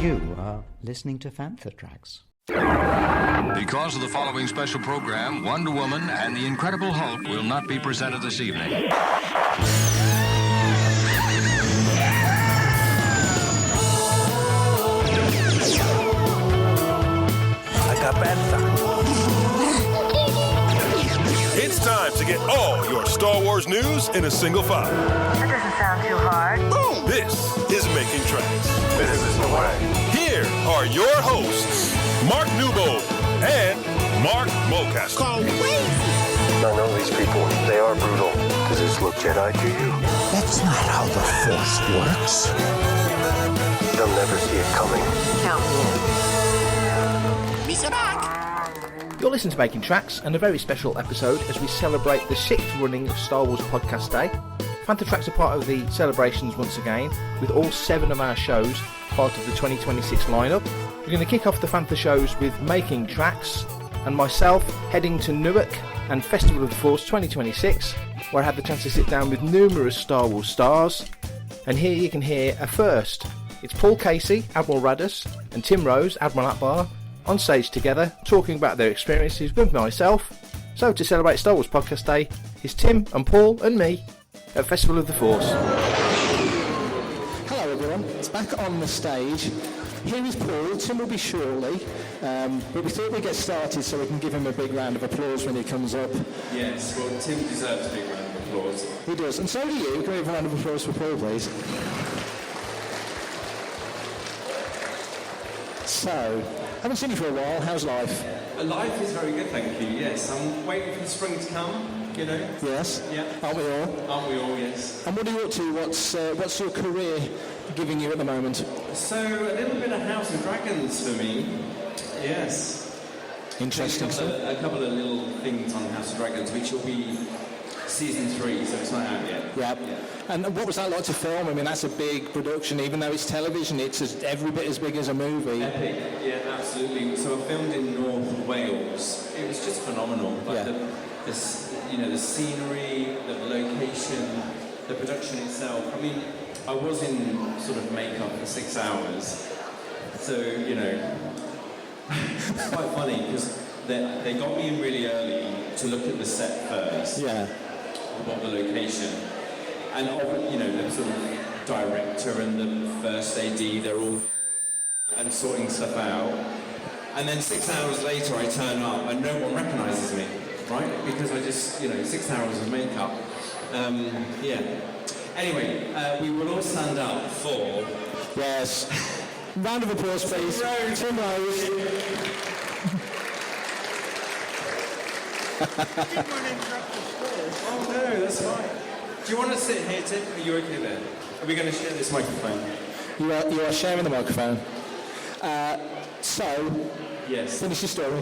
You are listening to Fantha Tracks. Because of the following special program, Wonder Woman and the Incredible Hulk will not be presented this evening. I got Bantha. It's time to get all your Star Wars news in a single file. That doesn't sound too hard. Boom! This is Making Tracks. This is the way. Here are your hosts, Mark Newbold and Mark Mulcaster. I know these people. They are brutal. Does this look Jedi to you? That's not how the Force works. They'll never see it coming. Count me in. Misa back! You're listening to Making Tracks, and a very special episode as we celebrate the 6th running of Star Wars Podcast Day. Fantha Tracks are part of the celebrations once again, with all 7 of our shows part of the 2026 lineup. We're going to kick off the Fantha shows with Making Tracks, and myself heading to Newark and Festival of the Force 2026, where I had the chance to sit down with numerous Star Wars stars. And here you can hear a first. It's Paul Kasey, Admiral Raddus, and Tim Rose, Admiral Ackbar, on stage together, talking about their experiences with myself. So to celebrate Star Wars Podcast Day, is Tim and Paul and me at Festival of the Force. Hello everyone, it's back on the stage. Here is Paul. Tim will be shortly, but we thought we'd get started so we can give him a big round of applause when he comes up. Yes, well, Tim deserves a big round of applause. He does, and so do you. Can we have a round of applause for Paul, please? So, haven't seen you for a while. How's life? Life is very good, thank you. Yes, I'm waiting for the spring to come, you know. Yes? Yeah. Aren't we all? Aren't we all, yes. And what are you up to? What's your career giving you at the moment? So, a little bit of House of Dragons for me. Yes. Interesting stuff. A couple of little things on House of Dragons, which will be season 3, so it's not out yet. Yeah. And what was that like to film? I mean, that's a big production. Even though it's television, it's every bit as big as a movie. Epic, yeah, absolutely. So I filmed in North Wales. It was just phenomenal. Like the scenery, the location, the production itself. I mean, I was in sort of makeup for 6 hours. So, you know, it's quite funny because they got me in really early to look at the set first. Yeah. What the location. And, you know, the sort of director and the first AD, they're all and sorting stuff out. And then 6 hours later, I turn up and no one recognises me, right? Because I just, you know, 6 hours of makeup. Yeah. Anyway, we will all stand up for... Yes. Round of applause, please. Tim Rose. Oh no, that's fine. Do you want to sit here, Tim? Are you okay there? Are we going to share this microphone? You are sharing the microphone. So, yes. Finish your story.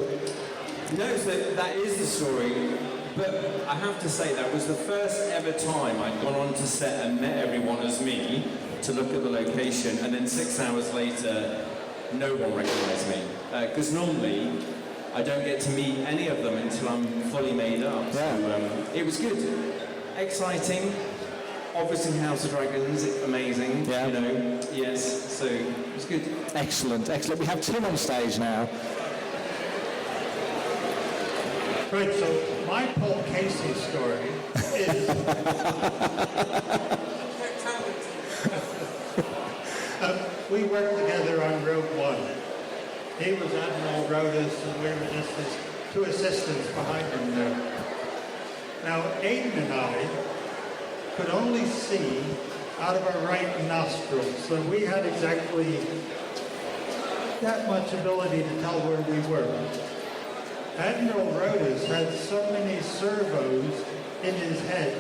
No, so that is the story. But I have to say that was the first ever time I'd gone onto set and met everyone as me to look at the location, and then 6 hours later, no one recognised me. Because normally, I don't get to meet any of them until I'm fully made up. Yeah. So it was good. Exciting. Obviously House of Dragons, amazing. Yeah. You know, yes. So it was good. Excellent, excellent. We have Tim on stage now. Right, so my Paul Kasey story is... we worked together on Rogue One. He was Admiral Raddus, and we were just his 2 assistants behind him there. Now, Aiden and I could only see out of our right nostril, so we had exactly that much ability to tell where we were. Admiral Raddus had so many servos in his head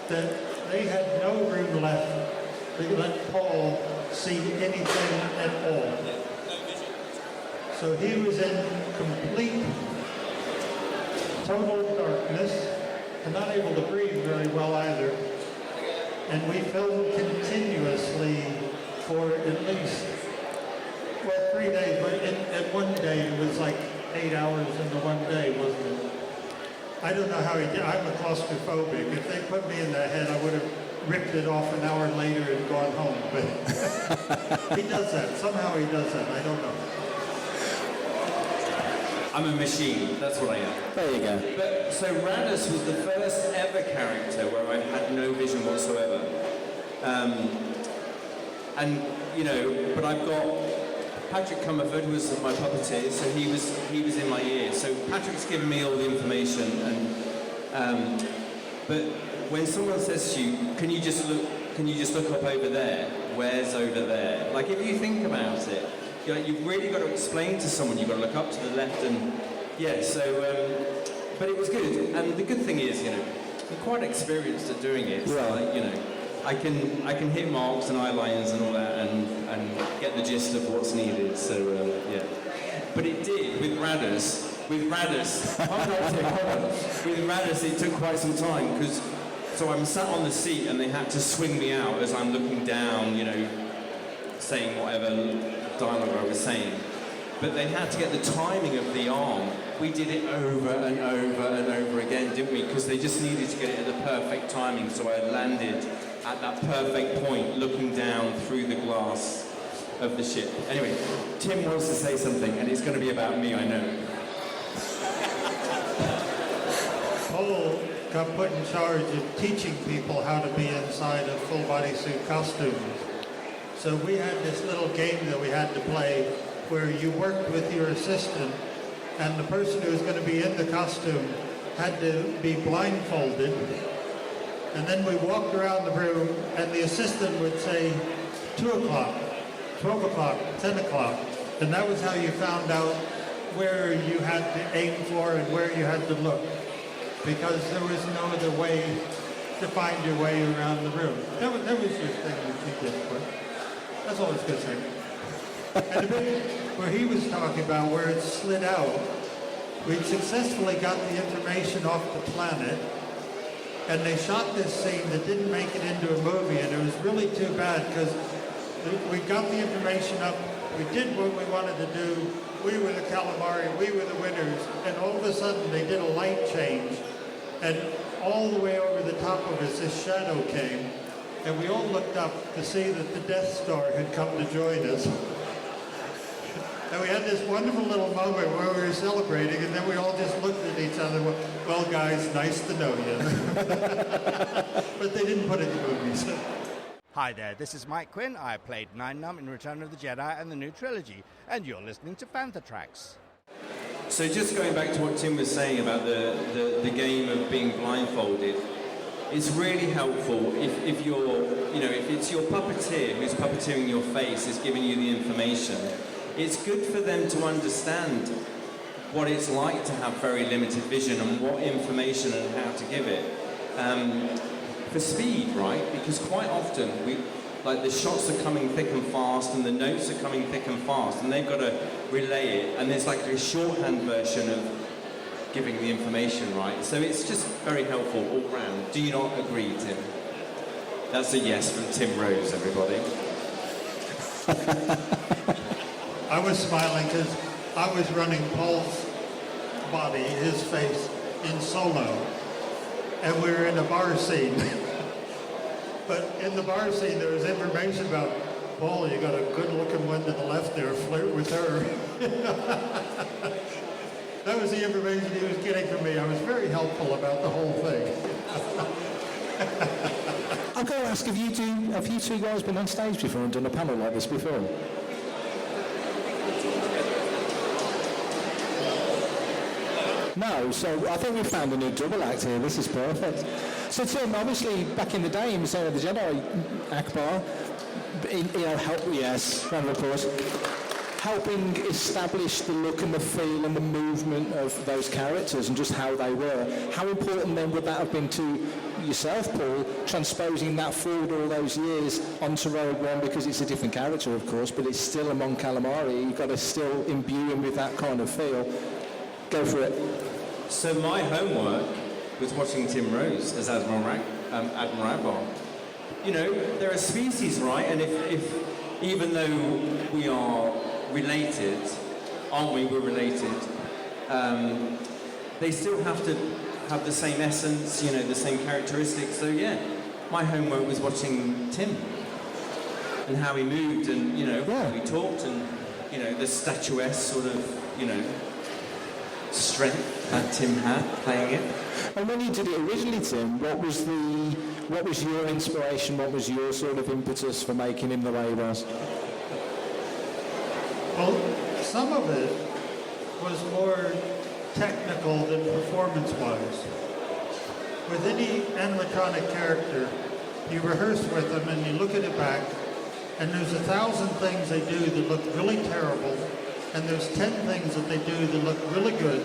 that they had no room left to let Paul see anything at all. So he was in complete, total darkness, and not able to breathe very well either. And we filmed continuously for at least, 3 days, but at one day it was like 8 hours in the one day, wasn't it? I don't know how he did. I'm a claustrophobic. If they put me in that head, I would have ripped it off an hour later and gone home. But He does that. Somehow he does that. I don't know. I'm a machine. That's what I am. There you go. But so Raddus was the first ever character where I had no vision whatsoever. And you know, but I've got Patrick Comerford, who was my puppeteer, so he was in my ear. So Patrick's given me all the information, and but when someone says to you, can you just look up over there? Where's over there? Like if you think about it, you've really got to explain to someone. You've got to look up to the left, and yeah. So, but it was good, and the good thing is, you know, I'm quite experienced at doing it. So like, you know, I can hit marks and eye lines and all that, and get the gist of what's needed. So yeah. But it did with Raddus. With Raddus, it took quite some time because. So I'm sat on the seat and they had to swing me out as I'm looking down, you know, saying whatever dialogue I was saying. But they had to get the timing of the arm. We did it over and over and over again, didn't we? Because they just needed to get it at the perfect timing. So I landed at that perfect point, looking down through the glass of the ship. Anyway, Tim wants to say something, and it's going to be about me, I know. Paul got put in charge of teaching people how to be inside of full bodysuit costumes. So we had this little game that we had to play where you worked with your assistant, and the person who was going to be in the costume had to be blindfolded, and then we walked around the room and the assistant would say 2 o'clock, 12 o'clock, 10 o'clock, and that was how you found out where you had to aim for and where you had to look, because there was no other way to find your way around the room. That was your thing that you did for it. That's all I was going to say. And the bit where he was talking about where it slid out, we'd successfully got the information off the planet, and they shot this scene that didn't make it into a movie, and it was really too bad because we got the information up, we did what we wanted to do, we were the calamari, we were the winners, and all of a sudden they did a light change, and all the way over the top of us this shadow came, and we all looked up to see that the Death Star had come to join us. And we had this wonderful little moment where we were celebrating, and then we all just looked at each other and went, well, guys, nice to know you. But they didn't put it in the movies. Hi there, this is Mike Quinn. I played Nine Num in Return of the Jedi and the new trilogy, and you're listening to Fantha Tracks. So just going back to what Tim was saying about the game of being blindfolded, it's really helpful if you're, you know, if it's your puppeteer who's puppeteering your face is giving you the information. It's good for them to understand what it's like to have very limited vision and what information and how to give it. For speed, right? Because quite often like the shots are coming thick and fast and the notes are coming thick and fast and they've got to relay it, and there's like a shorthand version of giving the information, right? So it's just very helpful all round. Do you not agree, Tim? That's a yes from Tim Rose, everybody. I was smiling because I was running Paul's body, his face, in solo, and we were in a bar scene. But in the bar scene, there was information about, Paul, you got a good-looking one to the left there, flirt with her. That was the information he was getting from me. I was very helpful about the whole thing. I've got to ask, have you two guys been on stage before and done a panel like this before? No, so I think we've found a new double act here. This is perfect. So Tim, obviously back in the day in Return of the Jedi, Ackbar, round of applause, helping establish the look and the feel and the movement of those characters and just how they were. How important then would that have been to yourself, Paul, transposing that forward all those years onto Rogue One, because it's a different character, of course, but it's still a Mon Cal. You've got to still imbue him with that kind of feel. Go for it. So my homework was watching Tim Rose as Admiral Ackbar. You know, they're a species, right? And if even though we are related, aren't we? We're related. They still have to have the same essence, you know, the same characteristics. So yeah, my homework was watching Tim. and how he moved, and how he talked, and the statuesque sort of strength that Tim had playing it. And when you did it originally, Tim, what was your inspiration? What was your sort of impetus for making him the way he was? Well, some of it was more technical than performance-wise. With any animatronic character, you rehearse with them and you look at it back, and there's 1,000 things they do that look really terrible, and there's 10 things that they do that look really good,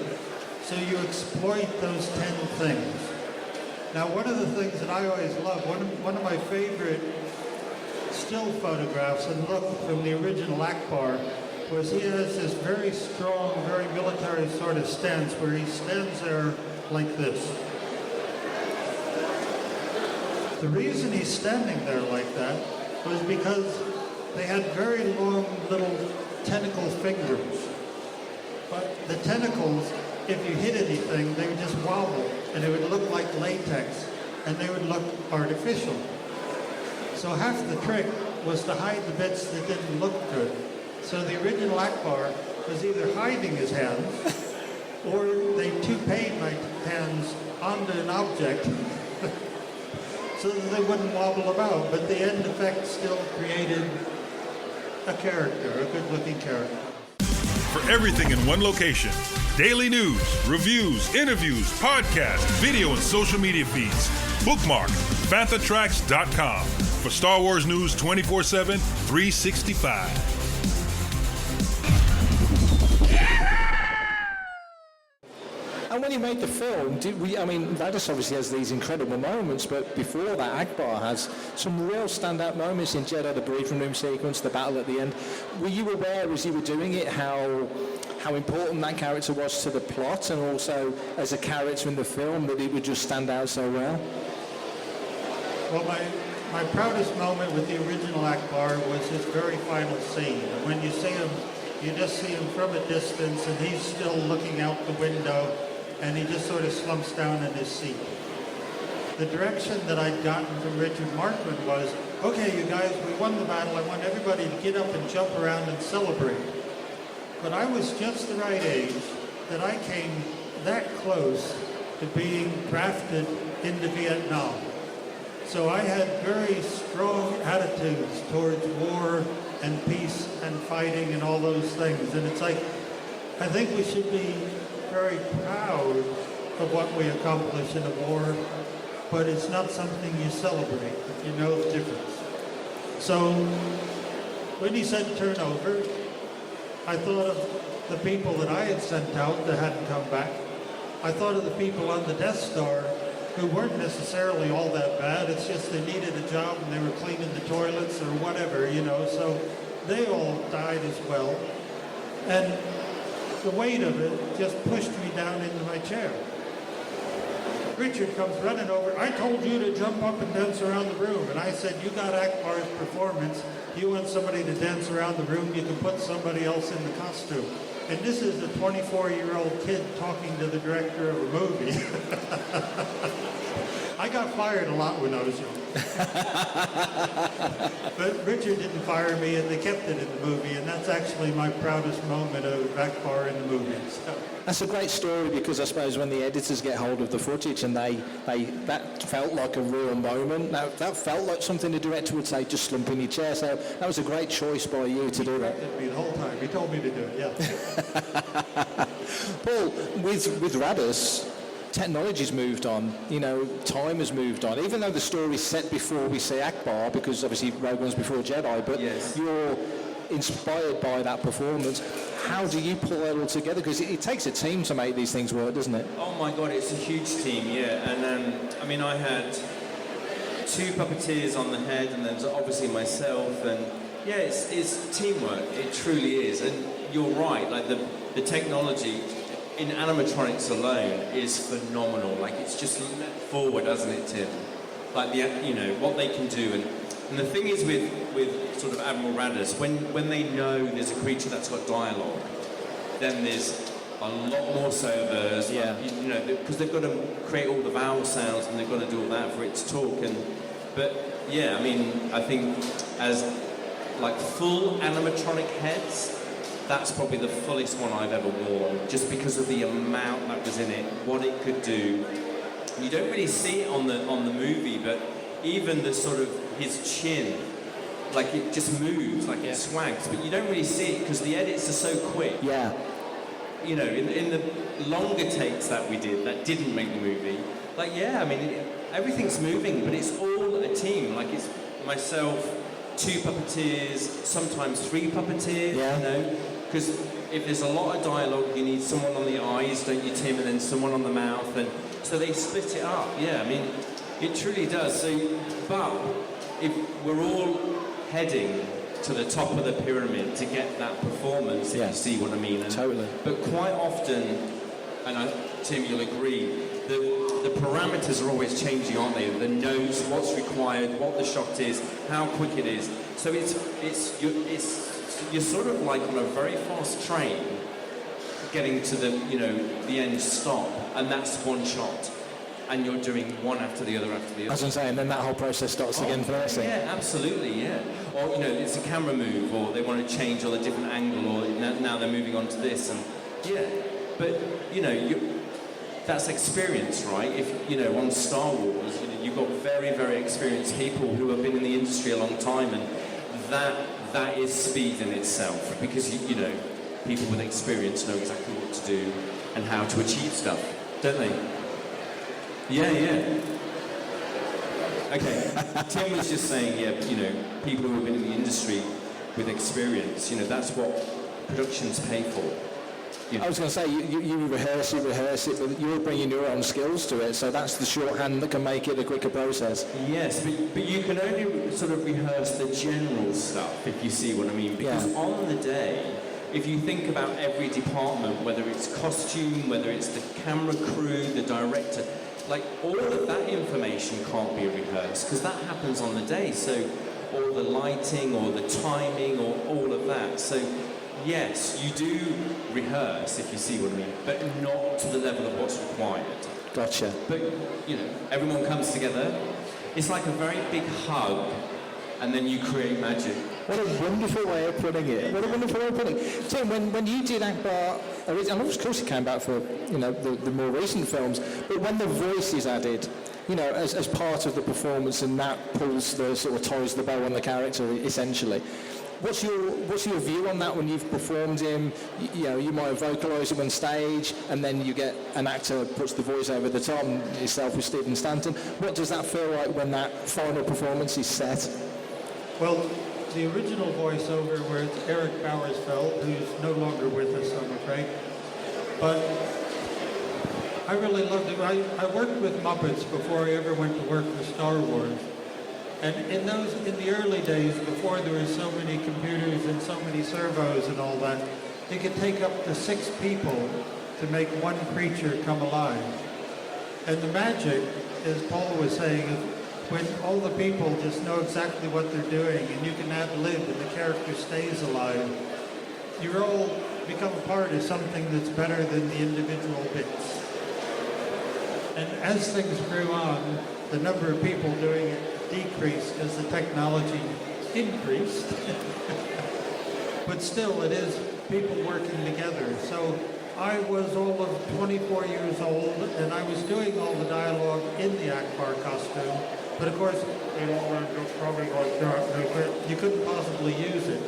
so you exploit those 10 things. Now, one of the things that I always love, one of my favorite still photographs and look from the original Ackbar was he has this very strong, very military sort of stance where he stands there like this. The reason he's standing there like that was because they had very long little tentacle fingers. But the tentacles, if you hit anything, they would just wobble and it would look like latex and they would look artificial. So half the trick was to hide the bits that didn't look good. So the original Ackbar was either hiding his hands or they toupeed my hands onto an object so that they wouldn't wobble about. But the end effect still created a character, a good-looking character. For everything in one location, daily news, reviews, interviews, podcasts, video, and social media feeds, bookmark FanthaTracks.com for Star Wars news 24/7, 365. And when he made the film, Raddus obviously has these incredible moments, but before that, Ackbar has some real standout moments in Jedi, the briefing room sequence, the battle at the end. Were you aware as you were doing it how important that character was to the plot, and also as a character in the film, that he would just stand out so well? Well, my proudest moment with the original Ackbar was his very final scene. When you see him, you just see him from a distance, and he's still looking out the window, and he just sort of slumps down in his seat. The direction that I'd gotten from Richard Markman was, okay, you guys, we won the battle. I want everybody to get up and jump around and celebrate. But I was just the right age that I came that close to being drafted into Vietnam. So I had very strong attitudes towards war and peace and fighting and all those things. And it's like, I think we should be very proud of what we accomplish in a war, but it's not something you celebrate if you know the difference. So when he said turn over, I thought of the people that I had sent out that hadn't come back. I thought of the people on the Death Star who weren't necessarily all that bad. It's just they needed a job and they were cleaning the toilets or whatever, so they all died as well. And the weight of it just pushed me down into my chair. Richard comes running over. I told you to jump up and dance around the room. And I said, you got Ackbar's performance. You want somebody to dance around the room, you can put somebody else in the costume. And this is a 24-year-old kid talking to the director of a movie. I got fired a lot when I was young. But Richard didn't fire me, and they kept it in the movie, and that's actually my proudest moment of Ackbar in the movie. So. That's a great story, because I suppose when the editors get hold of the footage and that felt like a real moment. That felt like something the director would say, just slump in your chair. So that was a great choice by you to do that. He corrected me the whole time. He told me to do it, yeah. Paul, with Raddus, technology's moved on, time has moved on. Even though the story's set before we see Ackbar, because obviously Rogue One's before Jedi, but yes. You're inspired by that performance. How do you pull that all together? Because it takes a team to make these things work, doesn't it? Oh my God, it's a huge team, yeah. And I had 2 puppeteers on the head, and then obviously myself, and yeah, it's teamwork. It truly is. And you're right, like the technology in animatronics alone is phenomenal. Like, it's just leapt forward, hasn't it, Tim? Like what they can do. And the thing is with sort of Admiral Raddus, when they know there's a creature that's got dialogue, then there's a lot more servers. Yeah. Because they've got to create all the vowel sounds and they've got to do all that for it to talk. But yeah, I think as like full animatronic heads, that's probably the fullest one I've ever worn, just because of the amount that was in it, what it could do. You don't really see it on the movie, but even the sort of his chin, like it just moves, like it swags, but you don't really see it because the edits are so quick. Yeah. You know, in the longer takes that we did, that didn't make the movie, like, yeah, I mean, everything's moving, but it's all a team. Like, it's myself, 2 puppeteers, sometimes 3 puppeteers, you know, because if there's a lot of dialogue, you need someone on the eyes, don't you, Tim, and then someone on the mouth, and so they split it up. Yeah, I mean, it truly does. So, but if we're all heading to the top of the pyramid to get that performance, if you see what I mean. And, totally. But quite often, and Tim, you'll agree, the parameters are always changing, aren't they? The notes, what's required, what the shot is, how quick it is. So you're sort of like on a very fast train getting to the end stop, and that's one shot. And you're doing one after the other after the other. As I'm saying, then that whole process starts again for the next thing. Yeah, absolutely, yeah. Or, it's a camera move, or they want to change on a different angle, or now they're moving on to this, and but, that's experience, right? If, on Star Wars, you've got very, very experienced people who have been in the industry a long time, and that is speed in itself, because, people with experience know exactly what to do and how to achieve stuff, don't they? Yeah. Okay, Tim was just saying, people who have been in the industry with experience, that's what productions pay for. I was going to say, you rehearse it, but you're bringing your own skills to it, so that's the shorthand that can make it a quicker process. Yes, but you can only sort of rehearse the general stuff, if you see what I mean, because on the day, if you think about every department, whether it's costume, whether it's the camera crew, the director, like all of that information can't be rehearsed, because that happens on the day, so all the lighting or the timing or all of that, so yes, you do rehearse, if you see what I mean, but not to the level of what's required. Gotcha. But, everyone comes together. It's like a very big hug, and then you create magic. What a wonderful way of putting it. Tim, when you did Ackbar, and of course it came back for, the more recent films, but when the voice is added, as part of the performance, and that pulls the sort of ties the bow on the character, essentially. What's your view on that when you've performed him? You might have vocalised him on stage, and then you get an actor puts the voice over the top, yourself with Stephen Stanton. What does that feel like when that final performance is set? Well, the original voiceover was Eric Bowersfeld, who's no longer with us, I'm afraid. But I really loved it. I worked with Muppets before I ever went to work for Star Wars. And in the early days, before there were so many computers and so many servos and all that, it could take up to 6 people to make one creature come alive. And the magic, as Paul was saying, is when all the people just know exactly what they're doing, and you can ad-lib and the character stays alive, you all become a part of something that's better than the individual bits. And as things grew on, the number of people doing it decreased as the technology increased. But still, it is people working together. So I was all of 24 years old, and I was doing all the dialogue in the Ackbar costume. But of course, they all were probably like that. You couldn't possibly use it.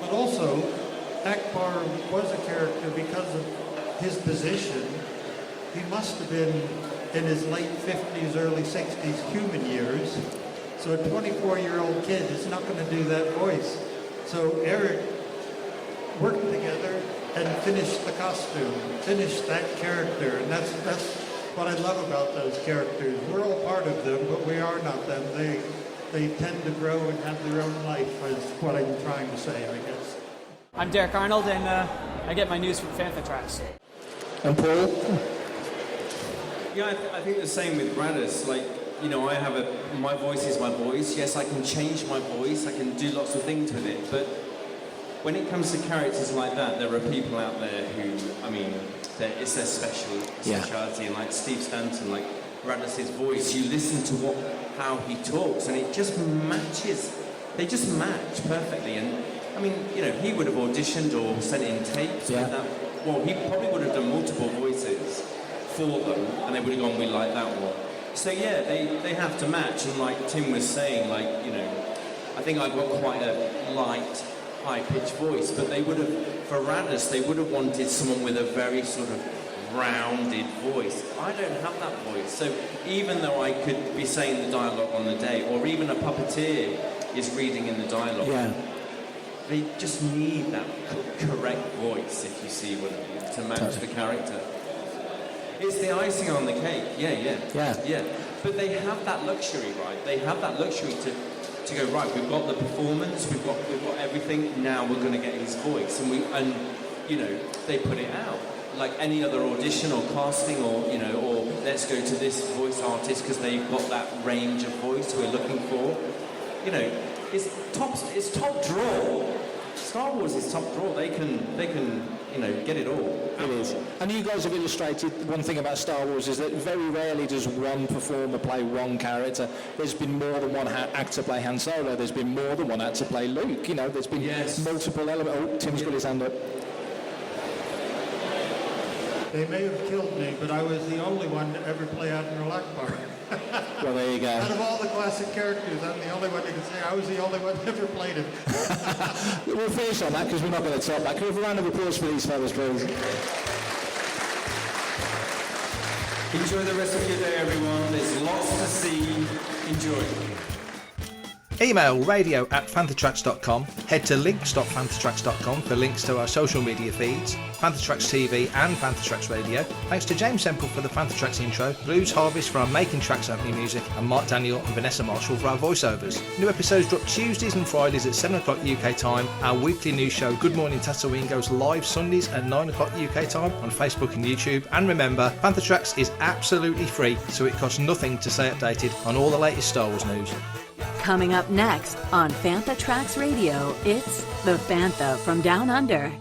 But also, Ackbar was a character because of his position. He must have been in his late 50s, early 60s human years. So a 24-year-old kid is not going to do that voice. So Eric worked together and finished the costume, finished that character. And that's what I love about those characters. We're all part of them, but we are not them. They tend to grow and have their own life, is what I'm trying to say, I guess. I'm Derek Arnold, and I get my news from Fantha Tracks. And Paul? Yeah, I think the same with Raddus. Like, my voice is my voice. Yes, I can change my voice. I can do lots of things with it. But when it comes to characters like that, there are people out there who, it's their speciality. And like Steve Stanton, like Raddus's voice, you listen to how he talks, and it just matches they just match perfectly. And I mean, you know, he would have auditioned or sent in tapes with that. Well, he probably would have done multiple voices for them, and they would have gone, we like that one. So yeah, they have to match. And like Tim was saying, like, you know, I think I've got quite a light, high-pitched voice, but they would have, for Raddus, they would have wanted someone with a very sort of rounded voice. I don't have that voice. So even though I could be saying the dialogue on the day, or even a puppeteer is reading in the dialogue, they just need that correct voice, if you see what I mean, to match the character. It's the icing on the cake, yeah. But they have that luxury, right? They have that luxury to go, right, we've got the performance, we've got everything, now we're going to get his voice. And you know, they put it out. Like any other audition or casting, or, you know, or let's go to this voice artist because they've got that range of voice we're looking for. You know, it's top draw. Star Wars is top draw. They can, you know, get it all. It is. And you guys have illustrated one thing about Star Wars is that very rarely does one performer play one character. There's been more than one actor play Han Solo. There's been more than one actor play Luke. You know, there's been multiple elements. Oh, Tim's got his hand up. They may have killed me, but I was the only one to ever play Admiral Ackbar. Well, there you go. Out of all the classic characters, I'm the only one who can say I was the only one that ever played him. We'll finish on that because we're not going to top that. Can we have a round of applause for these fellas, please? Enjoy the rest of your day, everyone. There's lots to see. Enjoy. Email radio@fanthatracks.com. Head to links.fanthatracks.com for links to our social media feeds, Fantha Tracks TV and Fantha Tracks Radio. Thanks to James Semple for the Fantha Tracks intro, Blues Harvest for our Making Tracks opening music, and Mark Daniel and Vanessa Marshall for our voiceovers. New episodes drop Tuesdays and Fridays at 7 o'clock UK time. Our weekly news show, Good Morning Tatooine, goes live Sundays at 9 o'clock UK time on Facebook and YouTube. And remember, Fantha Tracks is absolutely free, so it costs nothing to stay updated on all the latest Star Wars news. Coming up next on Fantha Tracks Radio, it's the Fantha from Down Under.